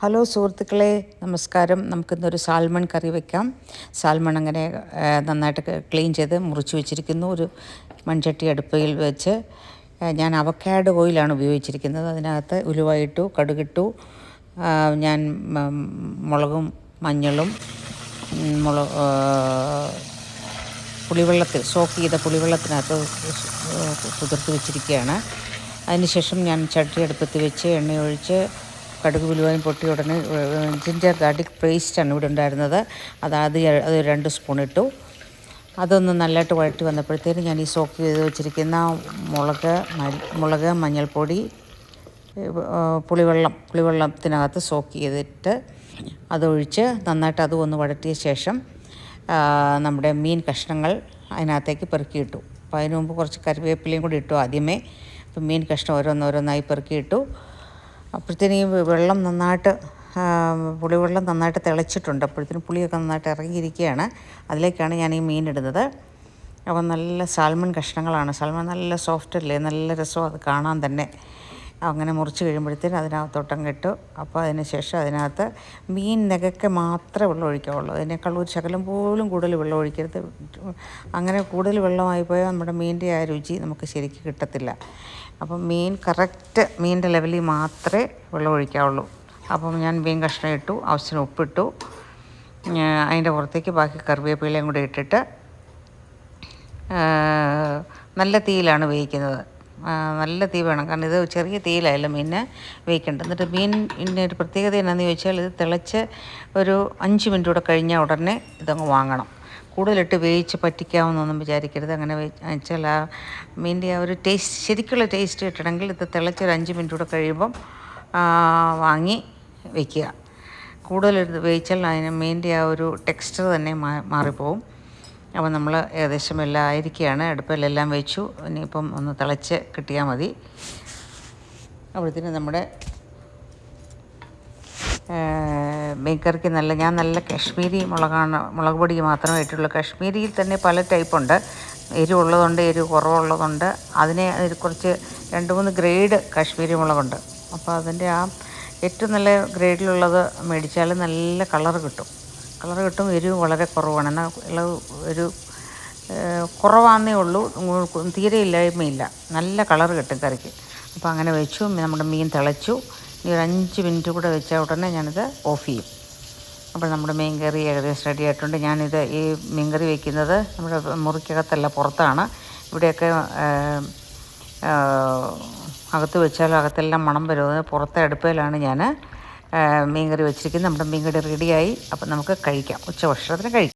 Hello സുഹൃത്തുക്കളെ, നമസ്കാരം. നമുക്കിന്നൊരു സാൽമൺ കറി വെക്കാം. സാൽമൺ അങ്ങനെ നന്നായിട്ട് ക്ലീൻ ചെയ്ത് മുറിച്ച് വെച്ചിരിക്കുന്നു. ഒരു മൺചട്ടി അടുപ്പിൽ വെച്ച് ഞാൻ അവക്കാഡോ ഓയിലാണ് ഉപയോഗിച്ചിരിക്കുന്നത്. അതിനകത്ത് ഉലുവ ഇട്ടു, കടുകിട്ടു. ഞാൻ മുളകും മഞ്ഞളും പുളിവെള്ളത്തിൽ സോക്ക് ചെയ്ത പുളിവെള്ളത്തിനകത്ത് കുതിർത്ത് വെച്ചിരിക്കുകയാണ്. അതിനുശേഷം ഞാൻ ചട്ടി അടുപ്പത്ത് വെച്ച് എണ്ണയൊഴിച്ച് കടുക് ഉലുവയും പൊട്ടിയ ഉടനെ ജിഞ്ചർ ഗാർലിക് പേസ്റ്റാണ് ഇവിടെ ഉണ്ടായിരുന്നത്. അത് 2 സ്പൂൺ ഇട്ടു. അതൊന്ന് നല്ലതായിട്ട് വഴറ്റി വന്നപ്പോഴത്തേനും ഞാൻ ഈ സോക്ക് ചെയ്ത് വെച്ചിരിക്കുന്ന മുളക് മഞ്ഞൾപ്പൊടി പുളിവെള്ളത്തിനകത്ത് സോക്ക് ചെയ്തിട്ട് അതൊഴിച്ച് നന്നായിട്ട് അതും ഒന്ന് വഴറ്റിയ ശേഷം നമ്മുടെ മീൻ കഷ്ണങ്ങൾ അതിനകത്തേക്ക് പെറുക്കിയിട്ടു. അപ്പോൾ അതിന് മുമ്പ് കുറച്ച് കറിവേപ്പിലയും കൂടി ഇട്ടു ആദ്യമേ. അപ്പം മീൻ കഷ്ണം ഓരോന്നോരോന്നായി പെറുക്കിയിട്ടു. അപ്പോഴത്തേനും ഈ പുളിവെള്ളം നന്നായിട്ട് തിളച്ചിട്ടുണ്ട്. അപ്പോഴത്തേനും പുളിയൊക്കെ നന്നായിട്ട് ഇറങ്ങിയിരിക്കുകയാണ്. അതിലേക്കാണ് ഞാൻ ഈ മീൻ ഇടുന്നത്. അപ്പം നല്ല സാൽമൺ കഷ്ണങ്ങളാണ്. സാൽമൺ നല്ല സോഫ്റ്റ് അല്ലേ, നല്ല രസമാണ് അത് കാണാൻ തന്നെ. അങ്ങനെ മുറിച്ച് കഴിയുമ്പോഴത്തേനും അതിനകത്തോട്ടങ്ങ് ഇട്ടു. അപ്പോൾ അതിന് ശേഷം അതിനകത്ത് മീൻ നെകയ്ക്ക് മാത്രമേ വെള്ളം ഒഴിക്കാവുള്ളൂ. അതിനേക്കാൾ ഒരു ശകലം പോലും കൂടുതൽ വെള്ളം ഒഴിക്കരുത്. അങ്ങനെ കൂടുതൽ വെള്ളമായി പോയാൽ നമ്മുടെ മീനിൻ്റെ ആ രുചി നമുക്ക് ശരിക്കും കിട്ടത്തില്ല. അപ്പം മീൻ കറക്റ്റ് മീനിൻ്റെ ലെവലിൽ മാത്രമേ വെള്ളം ഒഴിക്കാവുള്ളൂ. അപ്പം ഞാൻ മീൻ കഷ്ണം ഇട്ടു, ആവശ്യത്തിന് ഉപ്പിട്ടു. അതിൻ്റെ പുറത്തേക്ക് ബാക്കി കറിവേപ്പിലയും കൂടി ഇട്ടിട്ട് നല്ല തീയിലാണ് വേവിക്കുന്നത്. നല്ല തീ വേണം, കാരണം ഇത് ചെറിയ തീയിലായല്ല മീനിനെ വേവിക്കേണ്ടത്. എന്നിട്ട് മീനിൻ്റെ ഒരു പ്രത്യേകത എന്നാന്ന് ചോദിച്ചാൽ, ഇത് തിളച്ച് ഒരു 5 മിനിറ്റ് കൂടെ കഴിഞ്ഞാൽ ഉടനെ ഇതങ്ങ് വാങ്ങണം. കൂടുതലിട്ട് വേവിച്ച് പറ്റിക്കാമെന്നൊന്നും വിചാരിക്കരുത്. അങ്ങനെ വെച്ചാൽ ആ മീനിൻ്റെ ആ ഒരു ടേസ്റ്റ്, ശരിക്കുള്ള ടേസ്റ്റ് കിട്ടണമെങ്കിൽ ഇത് തിളച്ചൊരു 5 മിനിറ്റ് കൂടെ കഴിയുമ്പം വാങ്ങി വയ്ക്കുക. കൂടുതലെടുത്ത് വേവിച്ചാൽ അതിന് മീനിൻ്റെ ആ ഒരു ടെക്സ്ചർ തന്നെ മാറിപ്പോവും. അപ്പോൾ നമ്മൾ ഏകദേശം എല്ലാം ആയിരിക്കുകയാണ്. അടുപ്പിലെല്ലാം വെച്ചു. ഇനിയിപ്പം ഒന്ന് തിളച്ച് കിട്ടിയാൽ മതി. അപ്പോഴത്തേനും നമ്മുടെ മീൻ കറിക്ക് ഞാൻ നല്ല കാശ്മീരി മുളക് പൊടി മാത്രമേ ഇട്ടുള്ളൂ. കാശ്മീരിയിൽ തന്നെ പല ടൈപ്പുണ്ട്. എരിവുള്ളതുണ്ട്, എരിവ് കുറവുള്ളതുണ്ട്. അതിന് കുറച്ച് 2-3 ഗ്രേഡ് കാശ്മീരി മുളകുണ്ട്. അപ്പോൾ അതിൻ്റെ ആ ഏറ്റവും നല്ല ഗ്രേഡിലുള്ളത് മേടിച്ചാൽ നല്ല കളറ് കിട്ടും. എരിവ് വളരെ കുറവാണ്. എന്നാൽ ഒരു കുറവാന്നേ ഉള്ളൂ, തീരെ ഇല്ലായ്മയില്ല. നല്ല കളറ് കിട്ടും കറിക്ക്. അപ്പോൾ അങ്ങനെ വെച്ചു. നമ്മുടെ മീൻ തിളച്ചു. ഇനി ഒരു 5 മിനിറ്റ് കൂടെ വെച്ചാൽ ഉടനെ ഞാനിത് ഓഫ് ചെയ്യും. അപ്പോൾ നമ്മുടെ മീൻ കറി ഏകദേശം റെഡി ആയിട്ടുണ്ട്. ഈ മീൻ കറി വയ്ക്കുന്നത് നമ്മുടെ മുറിക്കകത്തല്ല, പുറത്താണ്. ഇവിടെയൊക്കെ അകത്ത് വെച്ചാൽ അകത്തെല്ലാം മണം വരും. പുറത്തെ അടുപ്പയിലാണ് ഞാൻ മീൻ കറി വെച്ചിരിക്കുന്നത്. നമ്മുടെ മീൻ കറി റെഡിയായി. അപ്പം നമുക്ക് കഴിക്കാം, ഉച്ചഭക്ഷണത്തിന് കഴിക്കാം.